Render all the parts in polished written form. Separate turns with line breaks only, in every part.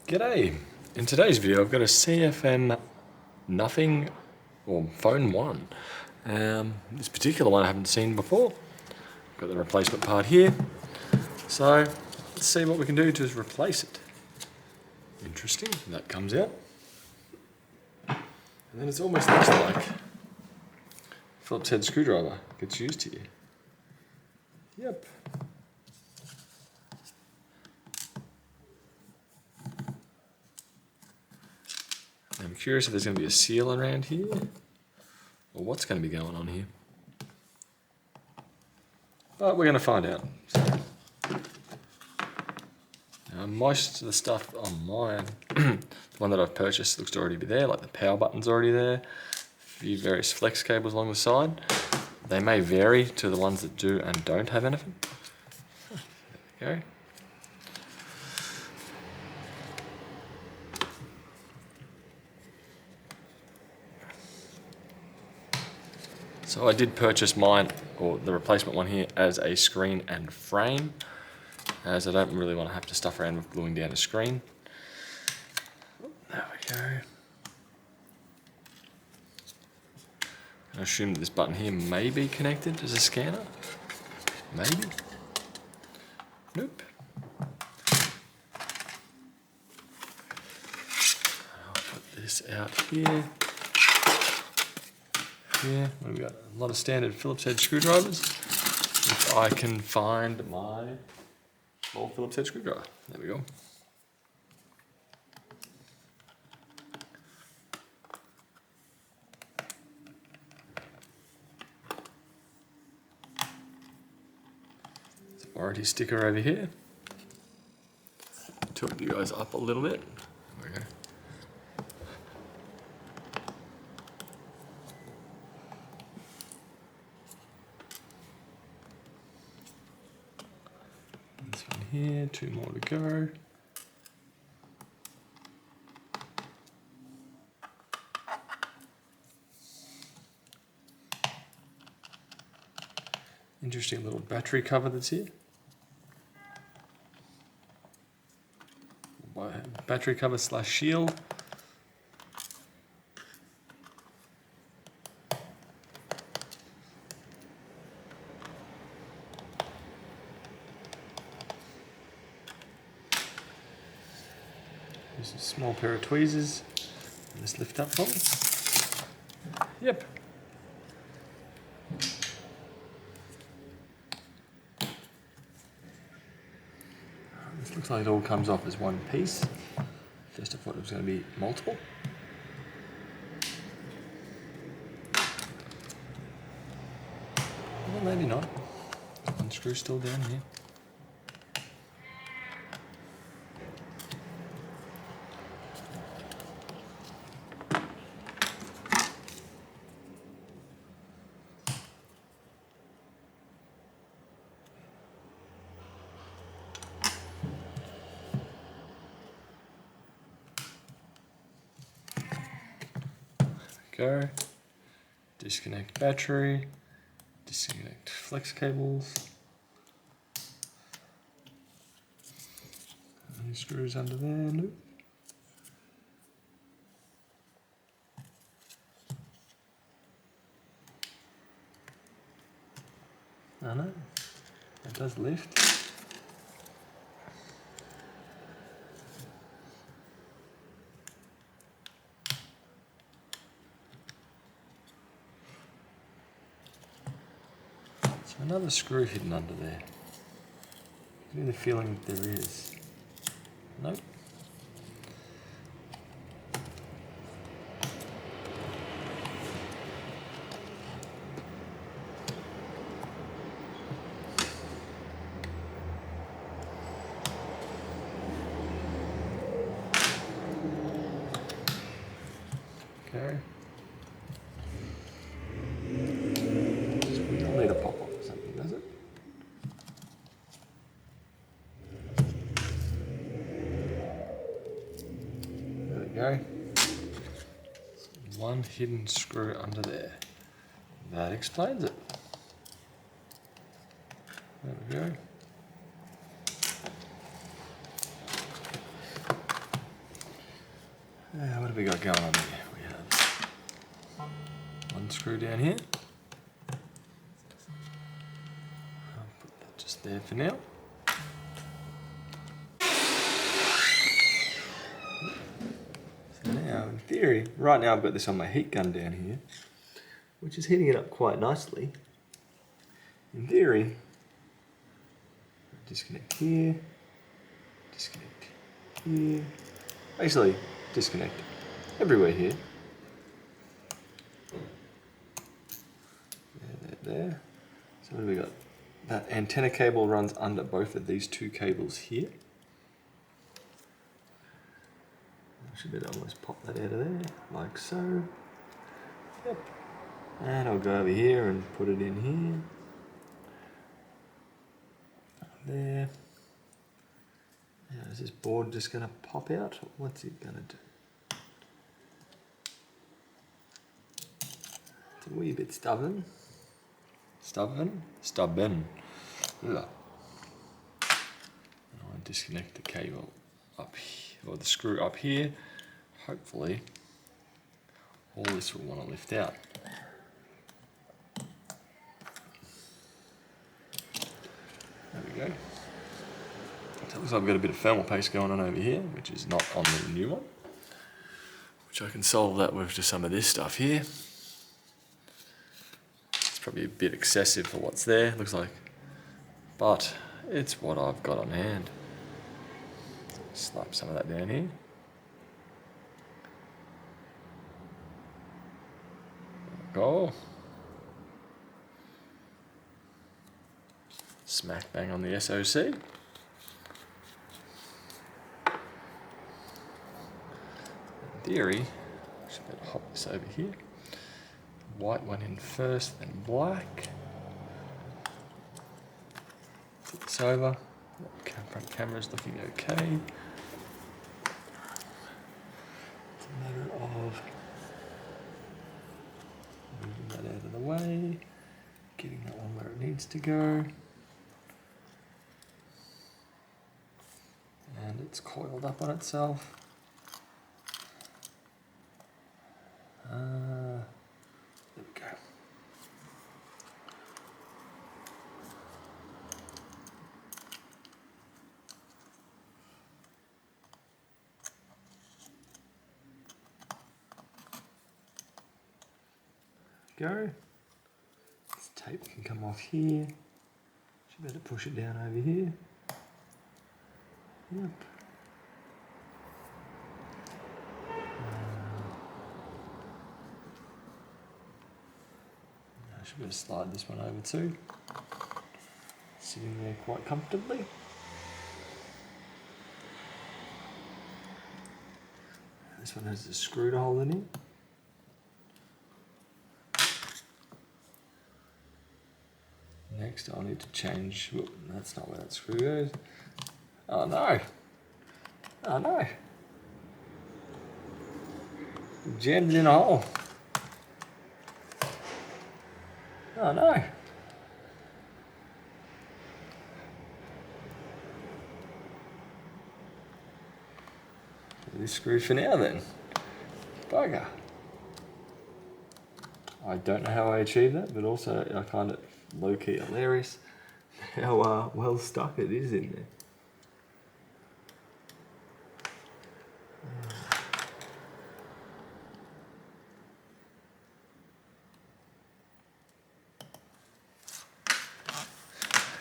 G'day! In today's video I've got a CFM Nothing or Phone 1. This particular one I haven't seen before. Got the replacement part here. So let's see what we can do to replace it. Interesting, that comes out. And then it almost looks like Phillips head screwdriver gets used here. Yep. I'm curious if there's going to be a seal around here, or what's going to be going on here. But we're going to find out. Now, most of the stuff on mine, the one that I've purchased, looks to already be there, like the power button's already there, a few various flex cables along the side. They may vary to the ones that do and don't have anything. There we go. So I did purchase mine, or the replacement one here, as a screen and frame, as I don't really want to have to stuff around with gluing down a screen. There we go. I assume that this button here may be connected as a scanner. Maybe. Nope. I'll put this out here. Yeah, what have we got? A lot of standard Phillips head screwdrivers. If I can find my small Phillips head screwdriver. There we go. There's a warranty sticker over here. Tilt you guys up a little bit. There we go. Here, 2 more to go. Interesting little battery cover that's here. Battery cover / shield. There's a small pair of tweezers. Just lift up one. Yep. This looks like it all comes off as one piece. Just I thought it was going to be multiple. Well, maybe not. One screw still down here. Go. Disconnect battery. Disconnect flex cables. Any screws under there? Nope. Oh no, it does lift. Another screw hidden under there. Getting the feeling that there is. Nope. Okay. We don't need a pop up or something, does it? There we go. One hidden screw under there. That explains it. There we go. What have we got going on here? We have one screw down here. I'll put that just there for now. So now, in theory, right now I've got this on my heat gun down here, which is heating it up quite nicely. In theory, disconnect here, disconnect here, basically disconnect everywhere here. There. So what have we got? That antenna cable runs under both of these two cables here. I should be able to almost pop that out of there, like so. Yep. And I'll go over here and put it in here. There. Now is this board just going to pop out? What's it going to do? It's a wee bit stubborn. Stubborn? Ugh. And I'll disconnect the cable up here, or the screw up here. Hopefully, all this will want to lift out. There we go. So it looks like I've got a bit of thermal paste going on over here, which is not on the new one. Which I can solve that with just some of this stuff here. It's probably a bit excessive for what's there, looks like. But it's what I've got on hand. Slap some of that down here. Go. Smack bang on the SOC. In theory, I should better hop this over here. White one in first, then black. Flip this over. Front camera's looking okay. It's a matter of moving that out of the way, getting that one where it needs to go. And it's coiled up on itself. There we go. Go. This tape can come off here. Should better push it down over here. Yep. I should better slide this one over too. Sitting there quite comfortably. This one has a screw to hold it in. Next I'll need to change, whoop, that's not where that screw goes. Oh no! Oh no! Jammed in a hole. Oh no! This screw for now then. Bugger. I don't know how I achieved that, but also I find it low-key hilarious how well stuck it is in there.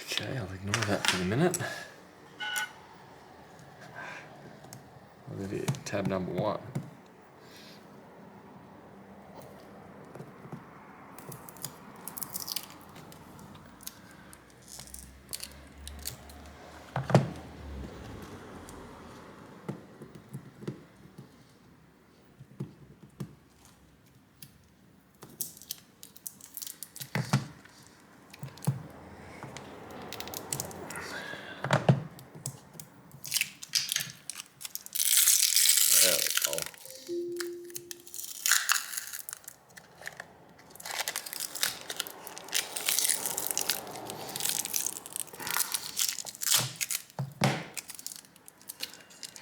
Okay, I'll ignore that for a minute. Look at it, tab number 1.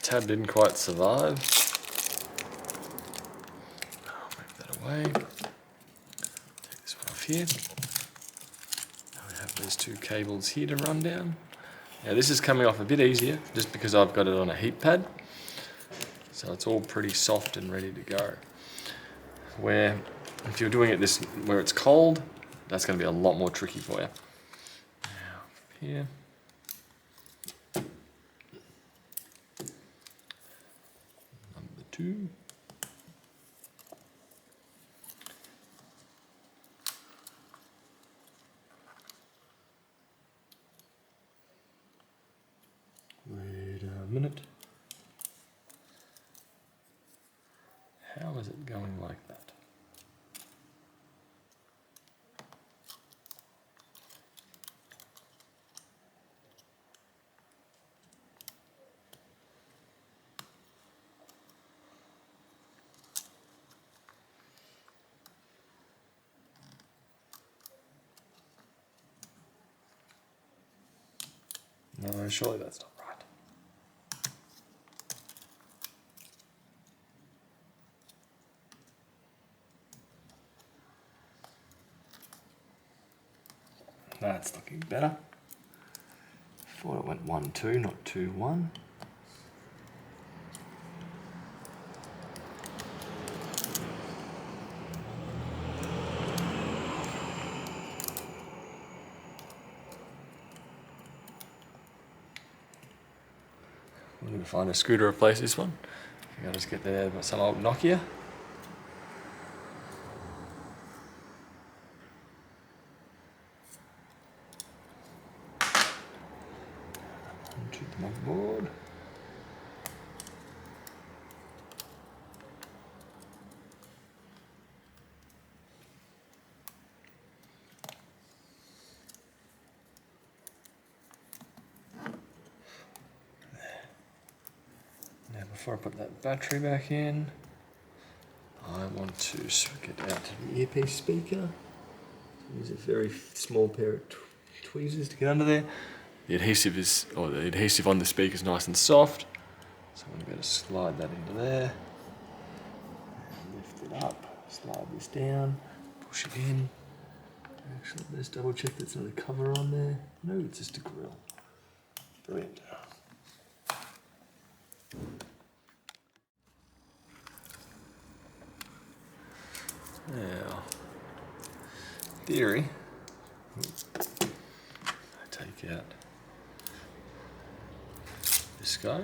Tab didn't quite survive. away. Take this one off here. Now we have these two cables here to run down. Now this is coming off a bit easier just because I've got it on a heat pad. So it's all pretty soft and ready to go. Where if you're doing it where it's cold, that's going to be a lot more tricky for you. Now here. Number 2. Wait a minute. How is it going like that? No, surely that's not right. That's looking better. Thought it went 1, 2, not 2, 1. I'm going to find a screw to replace this one. I think I'll just get there with some old Nokia. Onto the motherboard. Now before I put that battery back in, I want to switch it out to the earpiece speaker. Use a very small pair of tweezers to get under there. The adhesive on the speaker is nice and soft, so I'm going to be able to slide that into there. And lift it up, slide this down, push it in. Actually, let's double check there's not a cover on there. No, it's just a grill. Brilliant. Now, theory, I take out this guy.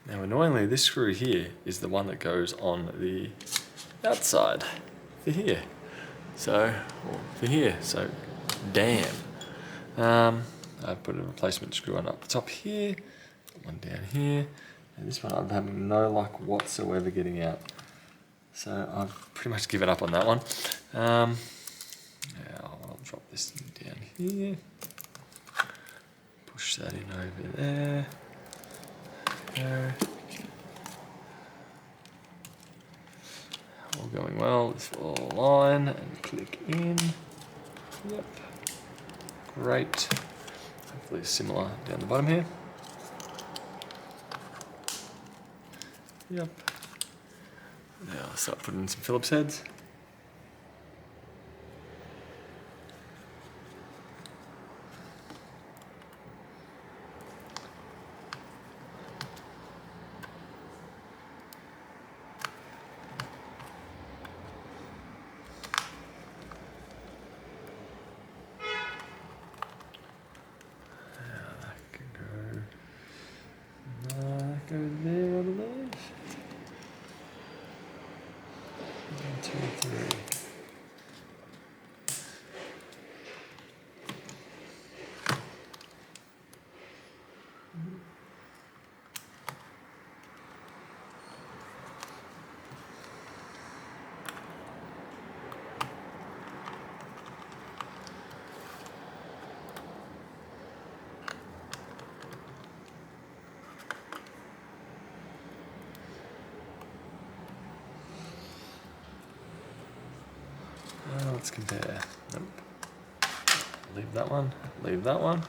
Now annoyingly this screw here is the one that goes on the outside for here. So, damn. I put a replacement screw on up the top here, put one down here, and this one I'm having no luck whatsoever getting out. So I've pretty much given up on that one. Now I'll drop this down here, push that in over there, go. All going well, this will align and click in. Yep, great. Hopefully similar down the bottom here. Yep. Now I'll start putting in some Phillips heads. Go there, I believe. 1, 2, 3. Let's compare. Nope. Leave that one. Leave that one.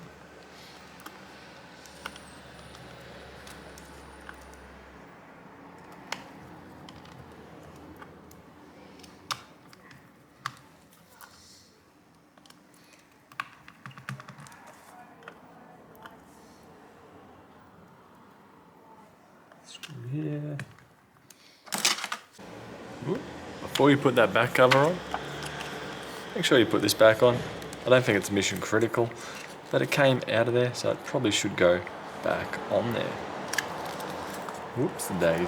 Screw here. Ooh. Before you put that back cover on, make sure you put this back on. I don't think it's mission critical, but it came out of there, so it probably should go back on there. Whoops, the daisy.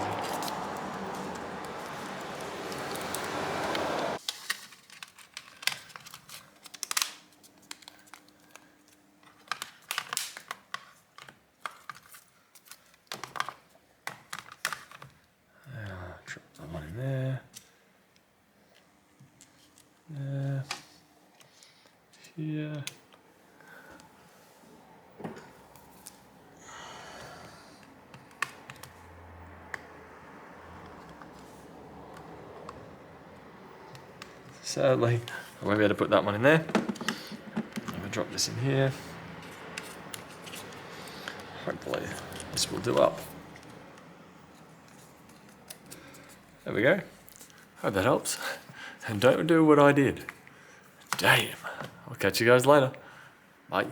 Drop that one in there. There. Here. Sadly, I won't be able to put that one in there. I'm going to drop this in here. Hopefully this will do up. There we go. Hope that helps. And don't do what I did. Damn. I'll catch you guys later. Bye.